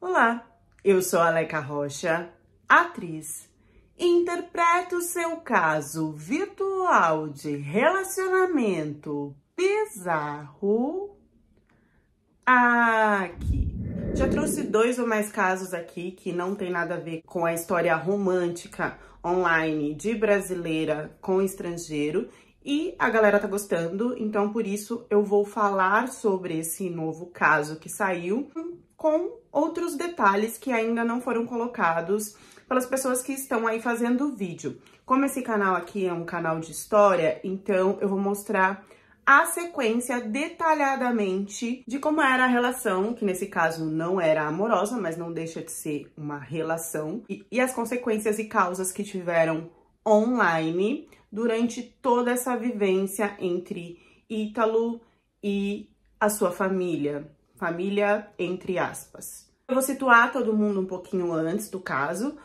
Olá, eu sou a Aleca Rocha, atriz. Interpreto seu caso virtual de relacionamento bizarro aqui. Já trouxe 2 ou mais casos aqui que não tem nada a ver com a história romântica online de brasileira com estrangeiro e a galera tá gostando, então por isso eu vou falar sobre esse novo caso que saiu com outros detalhes que ainda não foram colocados pelas pessoas que estão aí fazendo vídeo. Como esse canal aqui é um canal de história, então eu vou mostrar a sequência detalhadamente de como era a relação, que nesse caso não era amorosa, mas não deixa de ser uma relação, e as consequências e causas que tiveram online durante toda essa vivência entre Ítalo e a sua família. Família, entre aspas. Eu vou situar todo mundo um pouquinho antes do caso.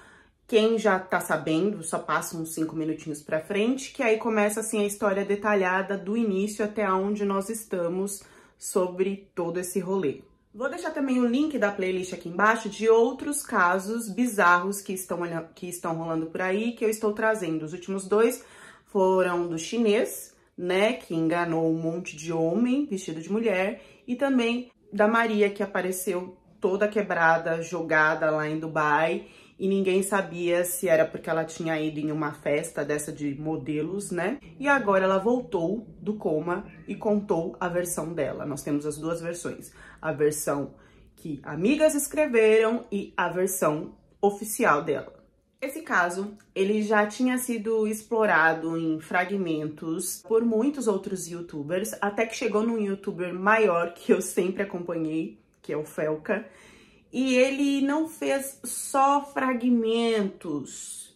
Quem já tá sabendo, só passa uns 5 minutinhos pra frente, que aí começa assim a história detalhada do início até onde nós estamos sobre todo esse rolê. Vou deixar também o link da playlist aqui embaixo de outros casos bizarros que estão rolando por aí, que eu estou trazendo. Os últimos 2 foram do chinês, né, que enganou um monte de homem vestido de mulher, e também da Maria, que apareceu toda quebrada, jogada lá em Dubai, e ninguém sabia se era porque ela tinha ido em uma festa dessa de modelos, né? E agora ela voltou do coma e contou a versão dela. Nós temos as 2 versões. A versão que amigas escreveram e a versão oficial dela. Esse caso, ele já tinha sido explorado em fragmentos por muitos outros youtubers, até que chegou num youtuber maior que eu sempre acompanhei, que é o Felca, e ele não fez só fragmentos,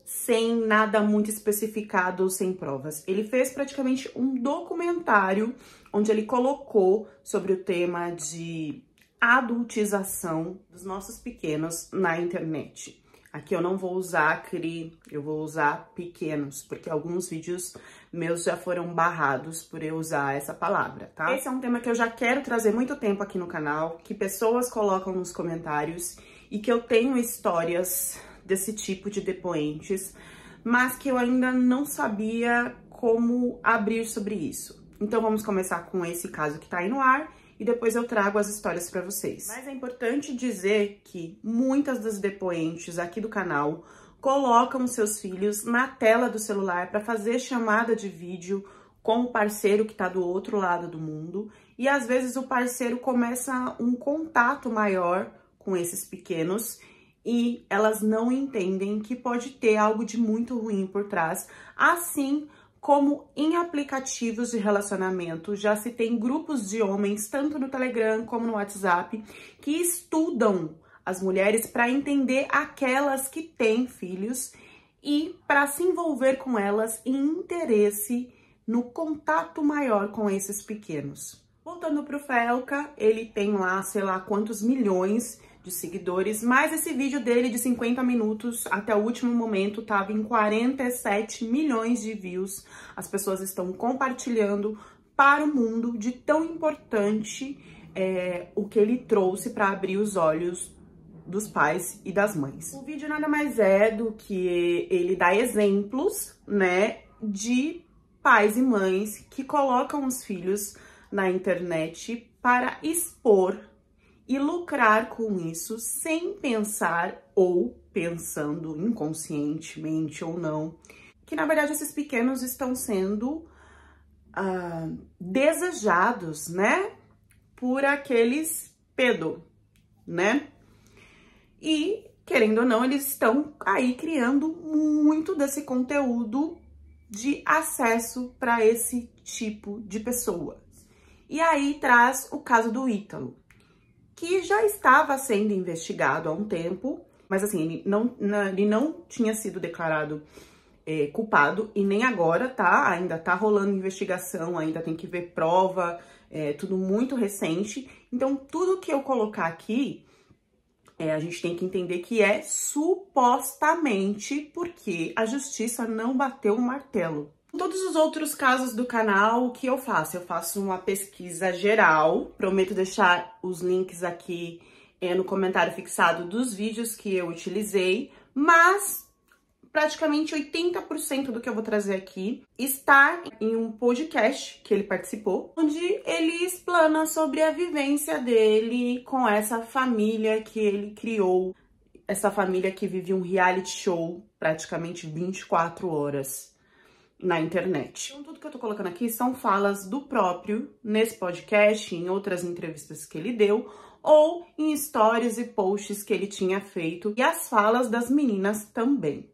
sem nada muito especificado, sem provas. Ele fez praticamente um documentário onde ele colocou sobre o tema de adultização dos nossos pequenos na internet. Aqui eu não vou usar CRI, eu vou usar pequenos, porque alguns vídeos meus já foram barrados por eu usar essa palavra, tá? Esse é um tema que eu já quero trazer muito tempo aqui no canal, que pessoas colocam nos comentários e que eu tenho histórias desse tipo de depoentes, mas que eu ainda não sabia como abrir sobre isso. Então vamos começar com esse caso que tá aí no ar, e depois eu trago as histórias para vocês. Mas é importante dizer que muitas das depoentes aqui do canal colocam seus filhos na tela do celular para fazer chamada de vídeo com o parceiro que está do outro lado do mundo, e às vezes o parceiro começa um contato maior com esses pequenos e elas não entendem que pode ter algo de muito ruim por trás, assim como em aplicativos de relacionamento já se tem grupos de homens, tanto no Telegram como no WhatsApp, que estudam as mulheres para entender aquelas que têm filhos e para se envolver com elas em interesse no contato maior com esses pequenos. Voltando para o Felca, ele tem lá, sei lá quantos milhões de seguidores, mas esse vídeo dele de 50 minutos até o último momento estava em 47 milhões de views. As pessoas estão compartilhando para o mundo de tão importante o que ele trouxe para abrir os olhos dos pais e das mães. O vídeo nada mais é do que ele dá exemplos, né, de pais e mães que colocam os filhos na internet para expor e lucrar com isso sem pensar ou pensando inconscientemente ou não, que na verdade esses pequenos estão sendo desejados, né, por aqueles né? E, querendo ou não, eles estão aí criando muito desse conteúdo de acesso para esse tipo de pessoa. E aí traz o caso do Ítalo, que já estava sendo investigado há um tempo, mas assim, ele não tinha sido declarado culpado, e nem agora, tá? Ainda tá rolando investigação, ainda tem que ver prova, tudo muito recente. Então, tudo que eu colocar aqui, a gente tem que entender que é supostamente, porque a justiça não bateu o martelo. Todos os outros casos do canal, o que eu faço? Eu faço uma pesquisa geral, prometo deixar os links aqui no comentário fixado dos vídeos que eu utilizei, mas praticamente 80% do que eu vou trazer aqui está em um podcast que ele participou, onde ele explana sobre a vivência dele com essa família que ele criou, essa família que vive um reality show praticamente 24 horas na internet. Então, tudo que eu tô colocando aqui são falas do próprio nesse podcast, em outras entrevistas que ele deu, ou em stories e posts que ele tinha feito, e as falas das meninas também.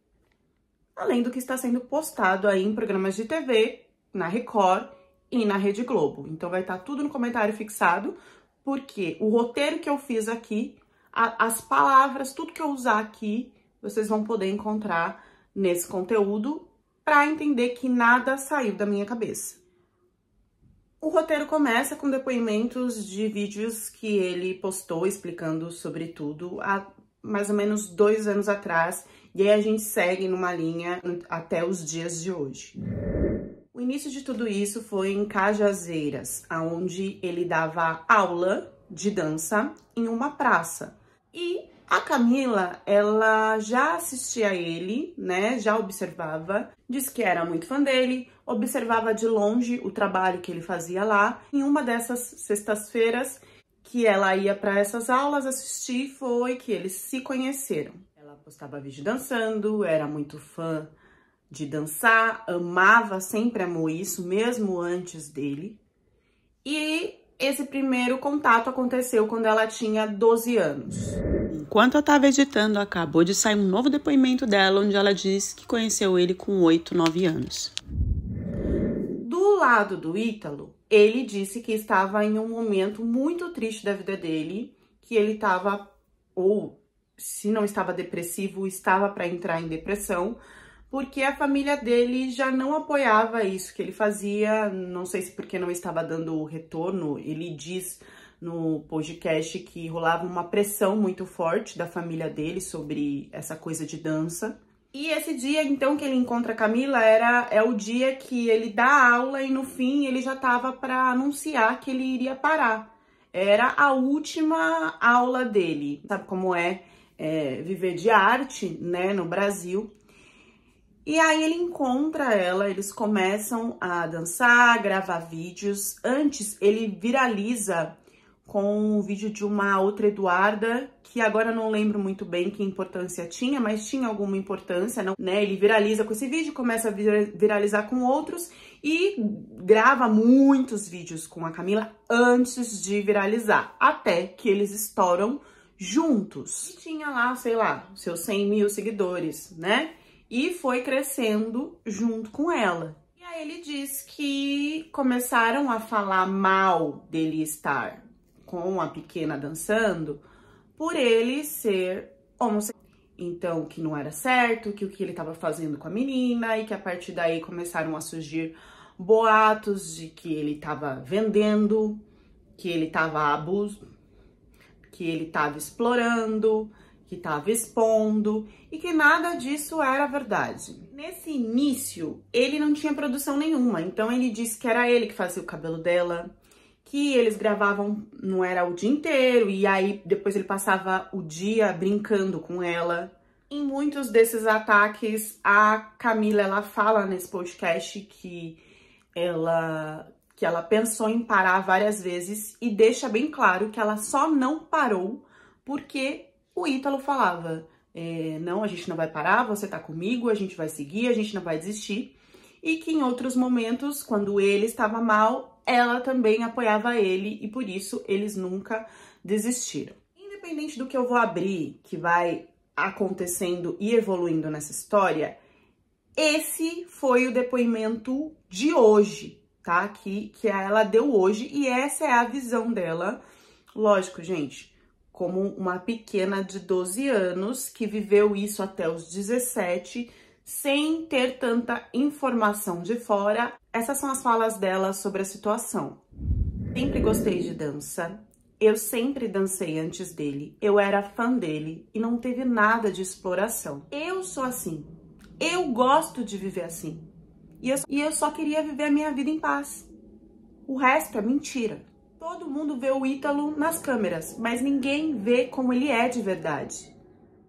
Além do que está sendo postado aí em programas de TV, na Record e na Rede Globo. Então vai estar tudo no comentário fixado, porque o roteiro que eu fiz aqui, as palavras, tudo que eu usar aqui, vocês vão poder encontrar nesse conteúdo para entender que nada saiu da minha cabeça. O roteiro começa com depoimentos de vídeos que ele postou explicando sobre tudo há mais ou menos 2 anos atrás, e aí a gente segue numa linha até os dias de hoje. O início de tudo isso foi em Cajazeiras, onde ele dava aula de dança em uma praça. E a Camila, ela já assistia a ele, né, já observava, disse que era muito fã dele, observava de longe o trabalho que ele fazia lá. Em uma dessas sextas-feiras que ela ia para essas aulas assistir, foi que eles se conheceram. Ela postava vídeo dançando, era muito fã de dançar, amava, sempre amou isso, mesmo antes dele. E esse primeiro contato aconteceu quando ela tinha 12 anos. Enquanto eu estava editando, acabou de sair um novo depoimento dela, onde ela diz que conheceu ele com 8, 9 anos. Do lado do Ítalo, ele disse que estava em um momento muito triste da vida dele, que ele estava, ou se não estava depressivo, estava para entrar em depressão, porque a família dele já não apoiava isso que ele fazia, não sei se porque não estava dando retorno. Ele diz no podcast que rolava uma pressão muito forte da família dele sobre essa coisa de dança. E esse dia, então, que ele encontra a Camila é o dia que ele dá aula e no fim ele já estava para anunciar que ele iria parar. Era a última aula dele. Sabe como é viver de arte, né, no Brasil? E aí ele encontra ela, eles começam a dançar, gravar vídeos. Antes ele viraliza com um vídeo de uma outra Eduarda, que agora não lembro muito bem que importância tinha, mas tinha alguma importância, não, né? Ele viraliza com esse vídeo, começa a viralizar com outros e grava muitos vídeos com a Camila antes de viralizar, até que eles estouram juntos. E tinha lá, sei lá, seus 100 mil seguidores, né? E foi crescendo junto com ela. E aí ele diz que começaram a falar mal dele estar com a pequena dançando por ele ser homossexual. Então, que não era certo, que o que ele estava fazendo com a menina, e que a partir daí começaram a surgir boatos de que ele estava vendendo, que ele estava que ele estava explorando, que estava expondo, e que nada disso era verdade. Nesse início, ele não tinha produção nenhuma, então ele disse que era ele que fazia o cabelo dela, que eles gravavam, não era o dia inteiro, e aí depois ele passava o dia brincando com ela. Em muitos desses ataques, a Camila, ela fala nesse podcast que ela pensou em parar várias vezes e deixa bem claro que ela só não parou porque o Ítalo falava, não, a gente não vai parar, você tá comigo, a gente vai seguir, a gente não vai desistir. E que em outros momentos, quando ele estava mal, ela também apoiava ele e por isso eles nunca desistiram. Independente do que eu vou abrir, que vai acontecendo e evoluindo nessa história, esse foi o depoimento de hoje, tá? Que ela deu hoje e essa é a visão dela. Lógico, gente, como uma pequena de 12 anos que viveu isso até os 17, sem ter tanta informação de fora. Essas são as falas dela sobre a situação. Sempre gostei de dança, eu sempre dancei antes dele, eu era fã dele e não teve nada de exploração. Eu sou assim, eu gosto de viver assim e eu só queria viver a minha vida em paz. O resto é mentira. Todo mundo vê o Ítalo nas câmeras, mas ninguém vê como ele é de verdade.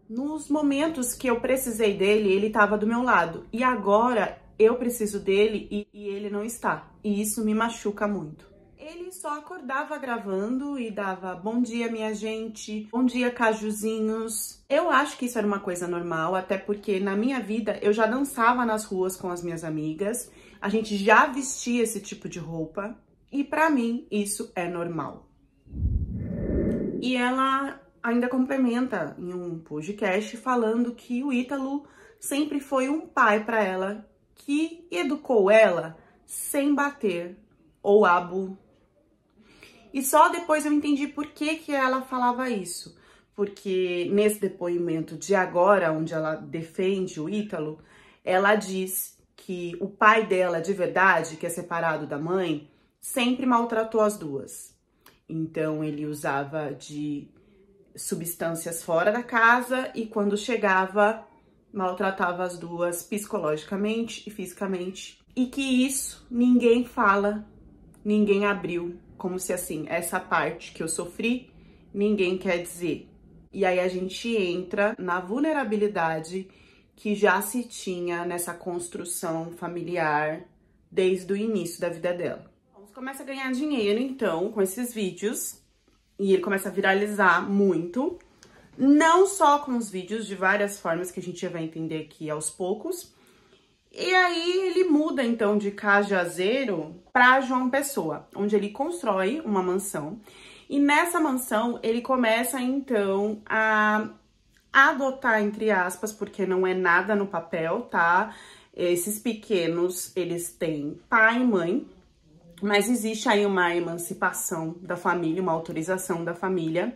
Nos momentos que eu precisei dele, ele estava do meu lado. E agora eu preciso dele e ele não está. E isso me machuca muito. Ele só acordava gravando e dava bom dia, minha gente, bom dia, cajuzinhos. Eu acho que isso era uma coisa normal, até porque na minha vida eu já dançava nas ruas com as minhas amigas, a gente já vestia esse tipo de roupa e pra mim isso é normal. E ela ainda complementa em um podcast falando que o Ítalo sempre foi um pai pra ela, que educou ela sem bater ou abo. E só depois eu entendi por que ela falava isso. Porque nesse depoimento de agora, onde ela defende o Ítalo, ela diz que o pai dela de verdade, que é separado da mãe, sempre maltratou as duas. Então ele usava de substâncias fora da casa e quando chegava, maltratava as duas psicologicamente e fisicamente. E que isso ninguém fala, ninguém abriu. Como se assim, essa parte que eu sofri, ninguém quer dizer. E aí a gente entra na vulnerabilidade que já se tinha nessa construção familiar desde o início da vida dela. Você começa a ganhar dinheiro, então, com esses vídeos. E ele começa a viralizar muito. Não só com os vídeos, de várias formas que a gente vai entender aqui aos poucos. E aí ele muda, então, de Cajazeiro para João Pessoa, onde ele constrói uma mansão. E nessa mansão ele começa, então, a adotar, entre aspas, porque não é nada no papel, tá? Esses pequenos, eles têm pai e mãe, mas existe aí uma emancipação da família, uma autorização da família,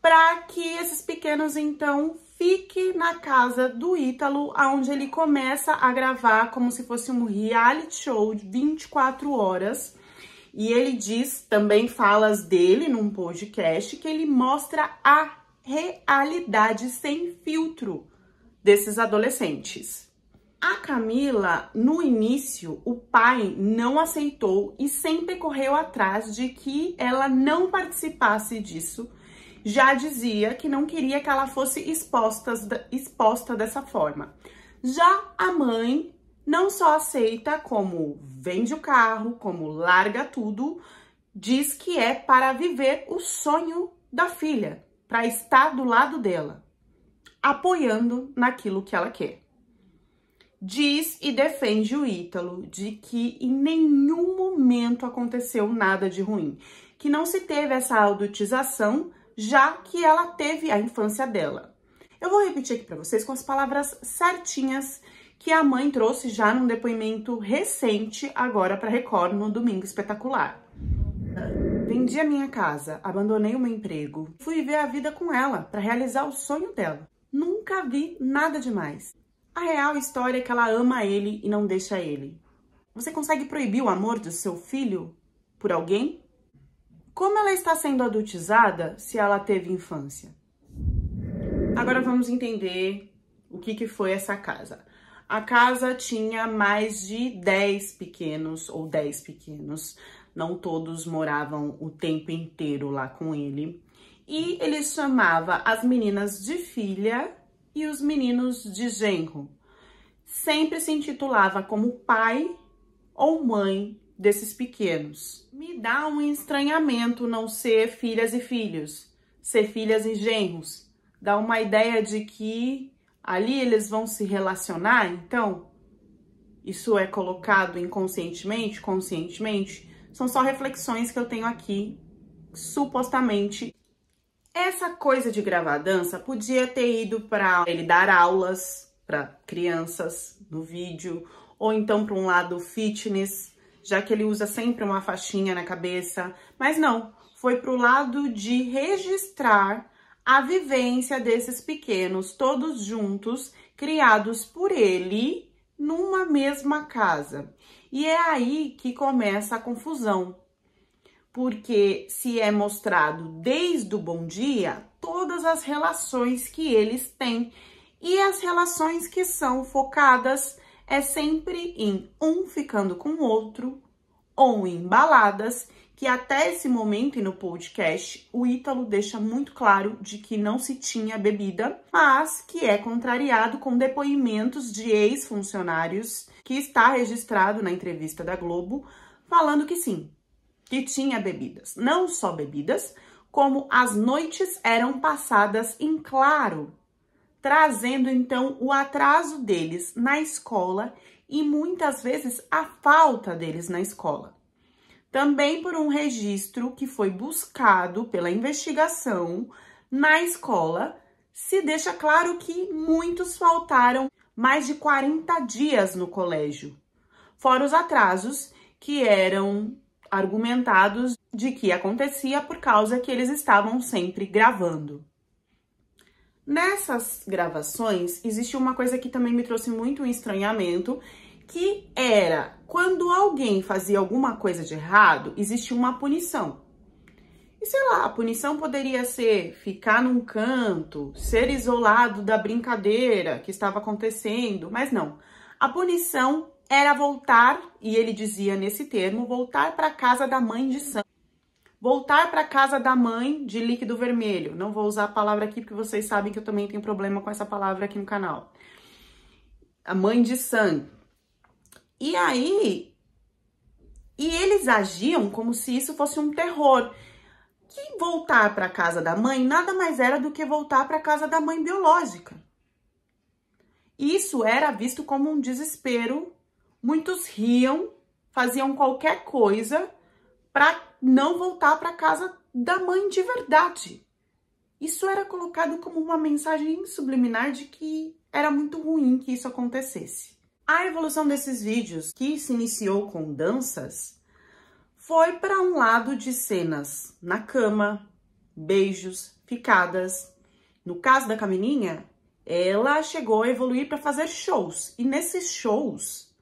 para que esses pequenos, então, fique na casa do Ítalo, onde ele começa a gravar como se fosse um reality show de 24 horas. E ele diz, também falas dele num podcast, que ele mostra a realidade sem filtro desses adolescentes. A Camila, no início, o pai não aceitou e sempre correu atrás de que ela não participasse disso. Já dizia que não queria que ela fosse exposta dessa forma. Já a mãe não só aceita, como vende o carro, como larga tudo, diz que é para viver o sonho da filha, para estar do lado dela, apoiando naquilo que ela quer. Diz e defende o Ítalo de que em nenhum momento aconteceu nada de ruim, que não se teve essa adultização, já que ela teve a infância dela. Eu vou repetir aqui para vocês com as palavras certinhas que a mãe trouxe já num depoimento recente, agora para Record, no Domingo Espetacular. Vendi a minha casa, abandonei o meu emprego, fui viver a vida com ela para realizar o sonho dela. Nunca vi nada demais. A real história é que ela ama ele e não deixa ele. Você consegue proibir o amor do seu filho por alguém? Como ela está sendo adultizada se ela teve infância? Agora vamos entender o que foi essa casa. A casa tinha mais de 10 pequenos ou 10 pequenos. Não todos moravam o tempo inteiro lá com ele. E ele chamava as meninas de filha e os meninos de genro. Sempre se intitulava como pai ou mãe desses pequenos. Me dá um estranhamento não ser filhas e filhos, ser filhas e genros. Dá uma ideia de que ali eles vão se relacionar, então isso é colocado inconscientemente, conscientemente. São só reflexões que eu tenho aqui, supostamente. Essa coisa de gravar dança podia ter ido para ele dar aulas para crianças no vídeo, ou então para um lado fitness, já que ele usa sempre uma faixinha na cabeça, mas não, foi para o lado de registrar a vivência desses pequenos, todos juntos, criados por ele, numa mesma casa. E é aí que começa a confusão, porque se é mostrado desde o bom dia todas as relações que eles têm, e as relações que são focadas é sempre em um ficando com o outro, ou em baladas, que até esse momento e no podcast, o Ítalo deixa muito claro de que não se tinha bebida, mas que é contrariado com depoimentos de ex-funcionários, que está registrado na entrevista da Globo, falando que sim, que tinha bebidas. Não só bebidas, como as noites eram passadas em claro, trazendo então o atraso deles na escola e muitas vezes a falta deles na escola. Também por um registro que foi buscado pela investigação na escola, se deixa claro que muitos faltaram mais de 40 dias no colégio, fora os atrasos que eram argumentados de que acontecia por causa que eles estavam sempre gravando. Nessas gravações, existe uma coisa que também me trouxe muito estranhamento, que era, quando alguém fazia alguma coisa de errado, existia uma punição. E sei lá, a punição poderia ser ficar num canto, ser isolado da brincadeira que estava acontecendo, mas não. A punição era voltar, e ele dizia nesse termo, voltar para a casa da mãe de sangue. Voltar para a casa da mãe de líquido vermelho. Não vou usar a palavra aqui, porque vocês sabem que eu também tenho problema com essa palavra aqui no canal. A mãe de sangue. E aí, eles agiam como se isso fosse um terror. Que voltar para a casa da mãe nada mais era do que voltar para a casa da mãe biológica. Isso era visto como um desespero. Muitos riam, faziam qualquer coisa para não voltar para a casa da mãe de verdade. Isso era colocado como uma mensagem subliminar de que era muito ruim que isso acontecesse. A evolução desses vídeos, que se iniciou com danças, foi para um lado de cenas na cama, beijos, ficadas. No caso da Camilinha, ela chegou a evoluir para fazer shows. E nesses shows,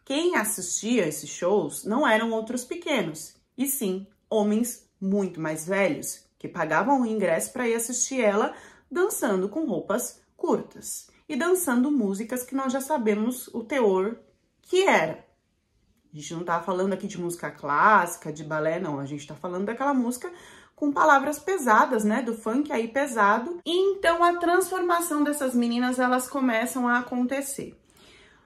quem assistia a esses shows não eram outros pequenos, e sim homens muito mais velhos, que pagavam o ingresso para ir assistir ela dançando com roupas curtas. E dançando músicas que nós já sabemos o teor que era. A gente não tá falando aqui de música clássica, de balé, não. A gente tá falando daquela música com palavras pesadas, né? Do funk aí pesado. E então a transformação dessas meninas, elas começam a acontecer.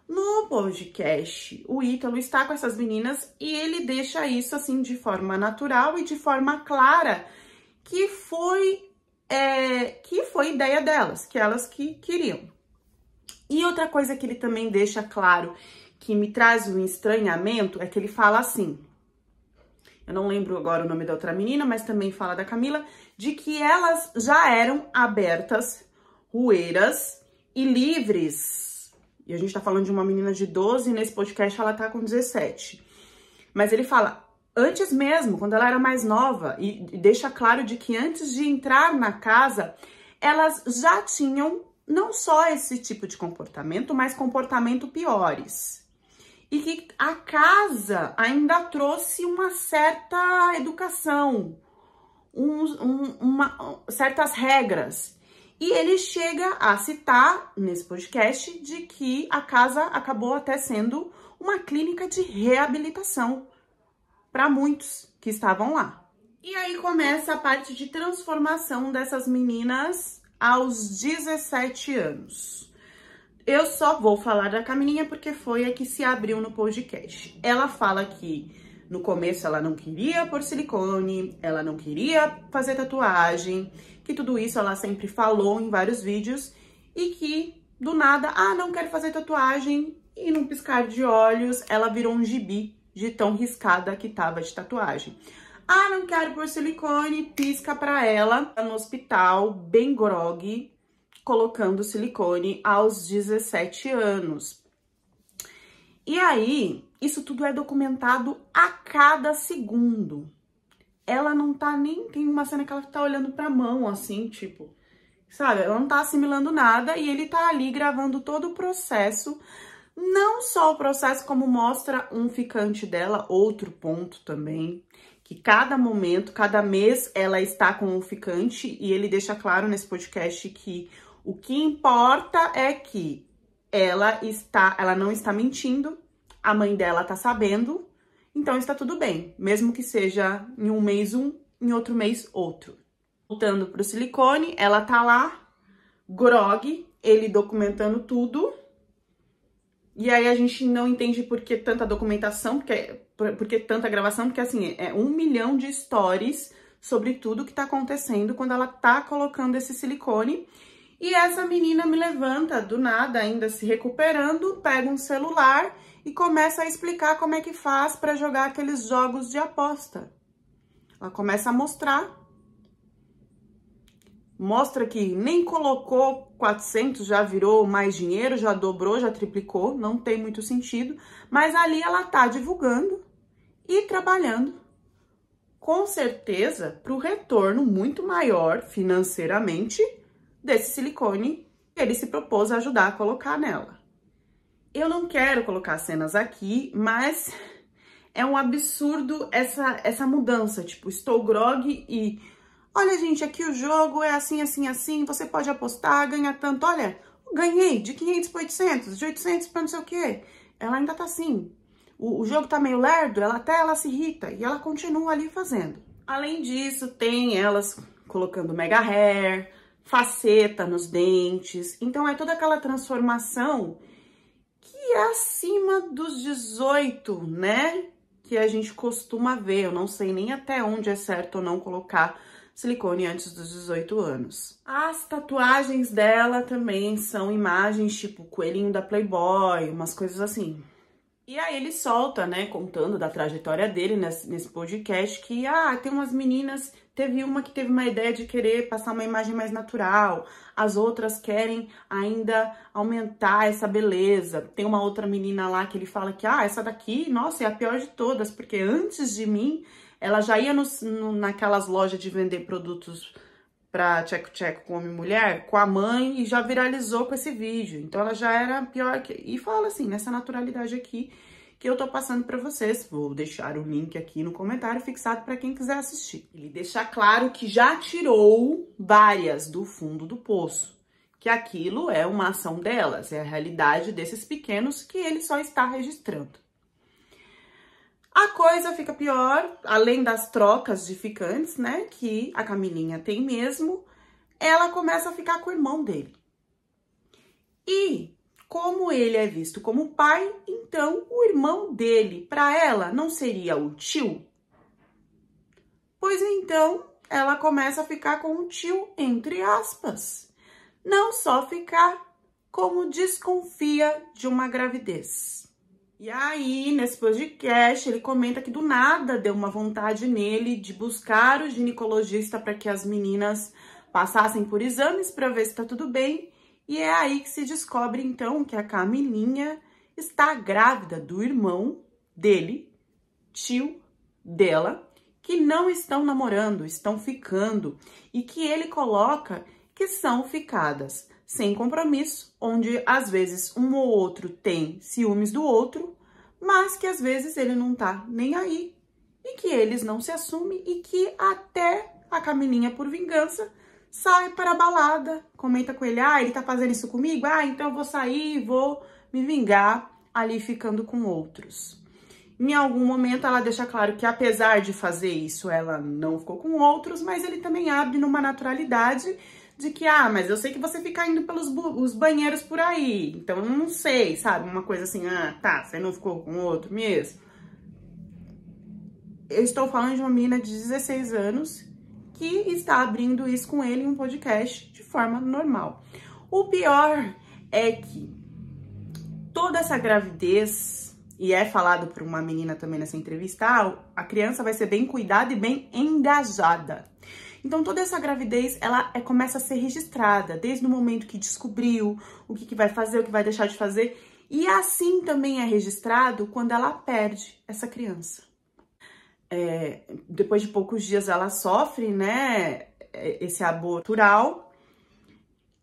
No podcast, o Ítalo está com essas meninas e ele deixa isso assim de forma natural e de forma clara, que foi ideia delas, que elas que queriam. E outra coisa que ele também deixa claro, que me traz um estranhamento, é que ele fala assim, eu não lembro agora o nome da outra menina, mas também fala da Camila, de que elas já eram abertas, rueiras e livres. E a gente tá falando de uma menina de 12, e nesse podcast ela tá com 17. Mas ele fala, antes mesmo, quando ela era mais nova, e deixa claro de que antes de entrar na casa, elas já tinham não só esse tipo de comportamento, mas comportamento piores. E que a casa ainda trouxe uma certa educação, certas regras. E ele chega a citar nesse podcast de que a casa acabou até sendo uma clínica de reabilitação para muitos que estavam lá. E aí começa a parte de transformação dessas meninas aos 17 anos. Eu só vou falar da Camilinha porque foi a que se abriu no podcast. Ela fala que no começo ela não queria pôr silicone, ela não queria fazer tatuagem, que tudo isso ela sempre falou em vários vídeos e que do nada, não quero fazer tatuagem, e num piscar de olhos ela virou um gibi de tão riscada que tava de tatuagem. Não quero pôr silicone, pisca pra ela no hospital, bem grogue, colocando silicone aos 17 anos. E aí, isso tudo é documentado a cada segundo. Ela não tá nem... Tem uma cena que ela tá olhando pra mão, assim, tipo... Sabe? Ela não tá assimilando nada e ele tá ali gravando todo o processo. Não só o processo, como mostra um ficante dela, outro ponto também... que cada momento, cada mês, ela está com um ficante, e ele deixa claro nesse podcast que o que importa é que ela não está mentindo, a mãe dela tá sabendo, Então está tudo bem, mesmo que seja em um mês em outro mês outro. Voltando pro silicone, ela tá lá, grog, ele documentando tudo. E aí a gente não entende por que tanta documentação, por que tanta gravação, porque assim, é 1 milhão de stories sobre tudo que tá acontecendo quando ela tá colocando esse silicone. E essa menina me levanta do nada, ainda se recuperando, pega um celular e começa a explicar como é que faz para jogar aqueles jogos de aposta. Ela começa a mostrar. Mostra que nem colocou 400, já virou mais dinheiro, já dobrou, já triplicou, não tem muito sentido. Mas ali ela tá divulgando e trabalhando, com certeza, para o retorno muito maior financeiramente desse silicone que ele se propôs a ajudar a colocar nela. Eu não quero colocar cenas aqui, mas é um absurdo essa mudança. Tipo, estou grog e... Olha, gente, aqui o jogo é assim, assim, assim, você pode apostar, ganhar tanto. Olha, ganhei de 500 para 800, de 800 para não sei o quê. Ela ainda tá assim. O jogo tá meio lerdo, ela se irrita e ela continua ali fazendo. Além disso, tem elas colocando mega hair, faceta nos dentes. Então, é toda aquela transformação que é acima dos 18, né? Que a gente costuma ver. Eu não sei nem até onde é certo ou não colocar silicone antes dos 18 anos. As tatuagens dela também são imagens tipo coelhinho da Playboy, umas coisas assim. E aí ele solta, né, contando da trajetória dele nesse podcast, que, tem umas meninas, teve uma que teve uma ideia de querer passar uma imagem mais natural, as outras querem ainda aumentar essa beleza. Tem uma outra menina lá que ele fala que, essa daqui, nossa, é a pior de todas, porque antes de mim, ela já ia naquelas lojas de vender produtos pra tcheco-tcheco com homem e mulher, com a mãe, e já viralizou com esse vídeo. Então, ela já era pior que... E fala assim, nessa naturalidade aqui, que eu tô passando pra vocês. Vou deixar o link aqui no comentário fixado pra quem quiser assistir. Ele deixa claro que já tirou várias do fundo do poço. Que aquilo é uma ação delas, é a realidade desses pequenos que ele só está registrando. A coisa fica pior, além das trocas de ficantes, né, que a Camilinha tem mesmo, ela começa a ficar com o irmão dele. E, como ele é visto como pai, então o irmão dele, para ela, não seria o tio? Pois então, ela começa a ficar com o tio, entre aspas. Não só ficar, como desconfia de uma gravidez. E aí, nesse podcast, ele comenta que do nada deu uma vontade nele de buscar o ginecologista para que as meninas passassem por exames para ver se tá tudo bem. E é aí que se descobre, então, que a Camilinha está grávida do irmão dele, tio dela, que não estão namorando, estão ficando. E que ele coloca que são ficadas sem compromisso, onde às vezes um ou outro tem ciúmes do outro, mas que às vezes ele não tá nem aí, e que eles não se assumem, e que até a Camilinha, por vingança, sai para a balada, comenta com ele, ele tá fazendo isso comigo? Então eu vou sair, vou me vingar ali ficando com outros. Em algum momento ela deixa claro que apesar de fazer isso, ela não ficou com outros, mas ele também abre numa naturalidade de que, mas eu sei que você fica indo pelos os banheiros por aí, então eu não sei, sabe? Uma coisa assim, tá, você não ficou com outro mesmo? Eu estou falando de uma menina de 16 anos que está abrindo isso com ele em um podcast de forma normal. O pior é que toda essa gravidez, e é falado por uma menina também nessa entrevista, a criança vai ser bem cuidada e bem engajada. Então, toda essa gravidez, ela começa a ser registrada, desde o momento que descobriu o que vai fazer, o que vai deixar de fazer. E assim também é registrado quando ela perde essa criança. Depois de poucos dias, ela sofre, né, esse aborto natural.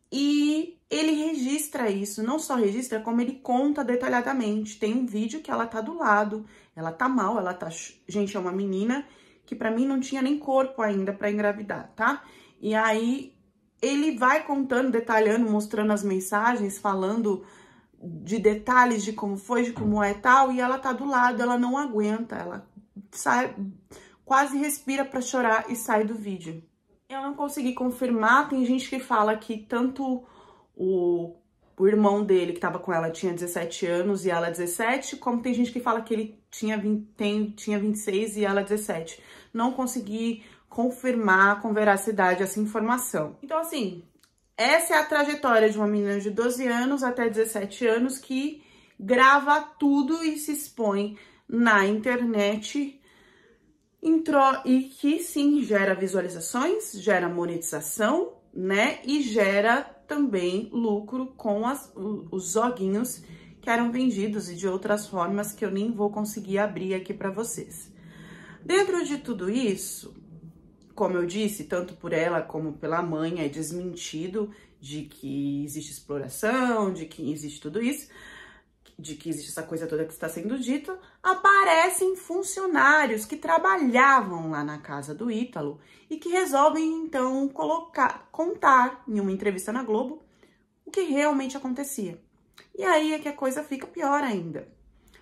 E ele registra isso, não só registra, como ele conta detalhadamente. Tem um vídeo que ela tá do lado, ela tá mal, ela tá... Gente, é uma menina que pra mim não tinha nem corpo ainda pra engravidar, tá? E aí ele vai contando, detalhando, mostrando as mensagens, falando de detalhes de como foi, de como é e tal, e ela tá do lado, ela não aguenta, ela sai, quase respira pra chorar e sai do vídeo. Eu não consegui confirmar, tem gente que fala que tanto o irmão dele que tava com ela tinha 17 anos e ela 17, como tem gente que fala que ele tinha 26 e ela 17. Não consegui confirmar com veracidade essa informação. Então, assim, essa é a trajetória de uma menina de 12 anos até 17 anos que grava tudo e se expõe na internet e que sim gera visualizações, gera monetização, né? E gera também lucro com os joguinhos que eram vendidos e de outras formas que eu nem vou conseguir abrir aqui para vocês. Dentro de tudo isso, como eu disse, tanto por ela como pela mãe, é desmentido de que existe exploração, de que existe tudo isso, de que existe essa coisa toda que está sendo dita. Aparecem funcionários que trabalhavam lá na casa do Ítalo e que resolvem, então, contar em uma entrevista na Globo o que realmente acontecia. E aí é que a coisa fica pior ainda,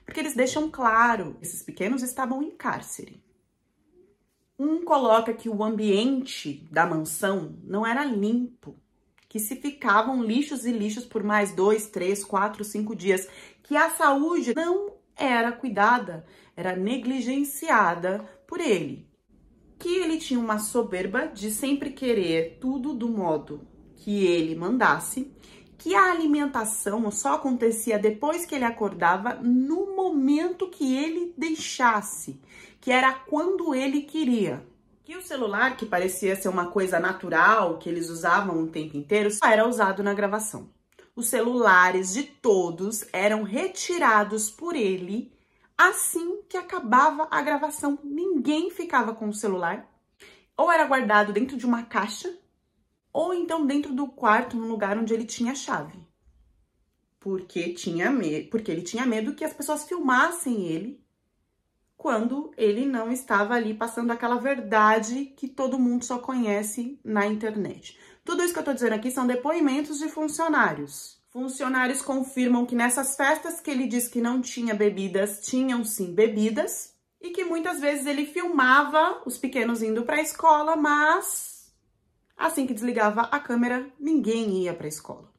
porque eles deixam claro que esses pequenos estavam em cárcere. Um coloca que o ambiente da mansão não era limpo, que se ficavam lixos e lixos por mais 2, 3, 4, 5 dias, que a saúde não era cuidada, era negligenciada por ele. Que ele tinha uma soberba de sempre querer tudo do modo que ele mandasse, que a alimentação só acontecia depois que ele acordava, no momento que ele deixasse, que era quando ele queria. Que o celular, que parecia ser uma coisa natural, que eles usavam o tempo inteiro, só era usado na gravação. Os celulares de todos eram retirados por ele assim que acabava a gravação. Ninguém ficava com o celular. Ou era guardado dentro de uma caixa, ou então dentro do quarto, num lugar onde ele tinha a chave. Porque ele tinha medo que as pessoas filmassem ele quando ele não estava ali passando aquela verdade que todo mundo só conhece na internet. Tudo isso que eu tô dizendo aqui são depoimentos de funcionários. Funcionários confirmam que nessas festas que ele diz que não tinha bebidas, tinham sim bebidas, e que muitas vezes ele filmava os pequenos indo para a escola, mas assim que desligava a câmera, ninguém ia para a escola.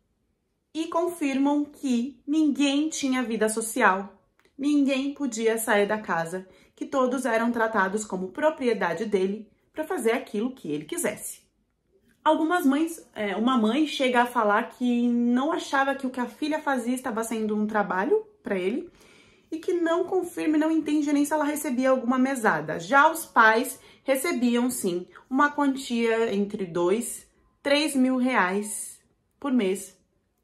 E confirmam que ninguém tinha vida social, ninguém podia sair da casa, que todos eram tratados como propriedade dele para fazer aquilo que ele quisesse. Algumas mães, uma mãe chega a falar que não achava que o que a filha fazia estava sendo um trabalho para ele e que não confirma e não entende nem se ela recebia alguma mesada. Já os pais recebiam, sim, uma quantia entre 2, 3 mil reais por mês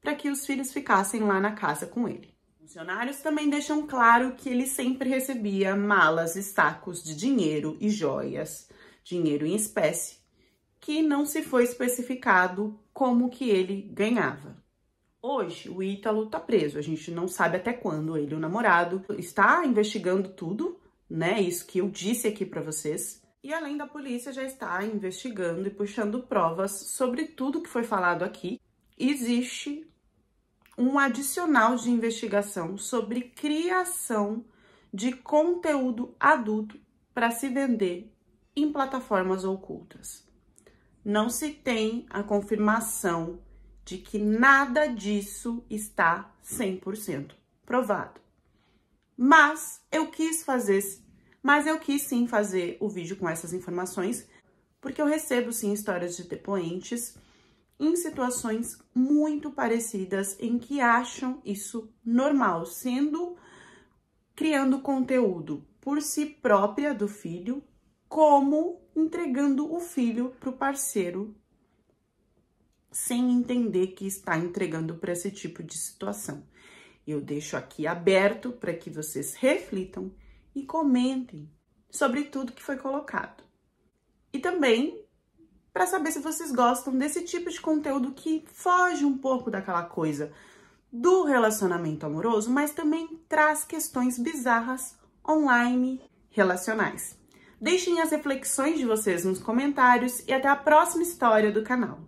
para que os filhos ficassem lá na casa com ele. Funcionários também deixam claro que ele sempre recebia malas e sacos de dinheiro e joias, dinheiro em espécie, que não se foi especificado como que ele ganhava. Hoje, o Ítalo tá preso, a gente não sabe até quando ele, o namorado, está investigando tudo, né, isso que eu disse aqui pra vocês. E além da polícia já está investigando e puxando provas sobre tudo que foi falado aqui. Existe um adicional de investigação sobre criação de conteúdo adulto para se vender em plataformas ocultas. Não se tem a confirmação de que nada disso está 100% provado. Mas eu quis sim fazer o vídeo com essas informações, porque eu recebo sim histórias de depoentes em situações muito parecidas em que acham isso normal, criando conteúdo por si própria do filho, como entregando o filho para o parceiro sem entender que está entregando para esse tipo de situação. Eu deixo aqui aberto para que vocês reflitam e comentem sobre tudo que foi colocado. E também para saber se vocês gostam desse tipo de conteúdo que foge um pouco daquela coisa do relacionamento amoroso, mas também traz questões bizarras online relacionais. Deixem as reflexões de vocês nos comentários e até a próxima história do canal.